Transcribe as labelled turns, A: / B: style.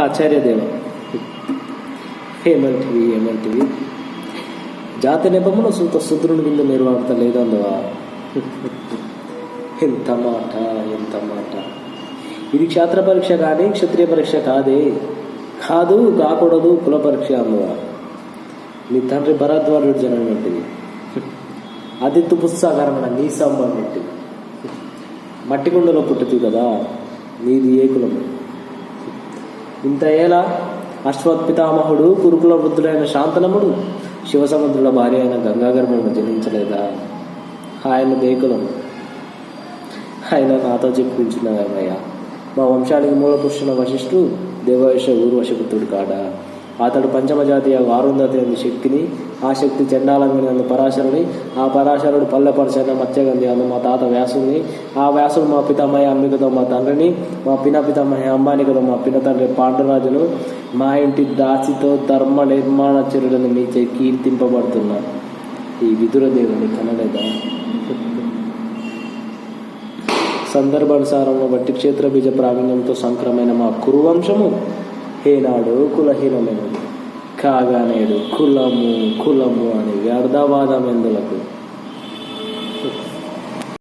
A: ఆచార్యదేవ ఏమంటివి జాతి నెపమున సూత శుద్రుని కింద నిర్వాహత లేదందువా. ఎంత మాట. ఇది క్షాత్ర పరీక్ష కానీ క్షత్రియ పరీక్ష కాకూడదు కుల పరీక్ష అందువా. నీ తండ్రి భరద్వాజుడు జనం వంటిది, ఆదిత్య పుస్తకారమైన నీ సంబంధం వంటిది. మట్టి కుండలో పుట్టుతుంది కదా, నీది ఏ కులము. ఇంత ఏలా అశ్వత్పితామహుడు కురుకుల వృద్ధుడైన శాంతనముడు శివసముద్రుల భార్య అయిన గంగాగర్భను జనించలేదా? ఆయన దేకులం. ఆయన నాతో చెప్పించినవయ్యా. మా వంశానికి మూల పురుషుల వశిష్ఠుడు దేవవశ ఊర్వశపుత్రుడు కాడా. అతడు పంచమజాతీయ వారుంధతి అందు శక్తిని, ఆ శక్తి చండాలంగిని అందు పరాశరుని, ఆ పరాశరుడు పల్లెపరచైన మత్స్యగంధి అందు మా తాత వ్యాసుని, ఆ వ్యాసుడు మా పితామహ అంబికతో మా తండ్రిని, మా పితామహ అంబానికతో మా తండ్రి పాండురాజును, మా ఇంటి దాసితో ధర్మ నిర్మాణచరులను మీచే కీర్తింపబడుతున్నా ఈ విదురదేవుని కనలేదా? సందర్భానుసారంలో బట్టి క్షేత్ర బీజ ప్రావీణ్యంతో సంక్రమైన మా కురువంశము హేనాడు కులహీనమైనది కాగా నేడు కులము అని వ్యర్థవాదం ఎందులకు.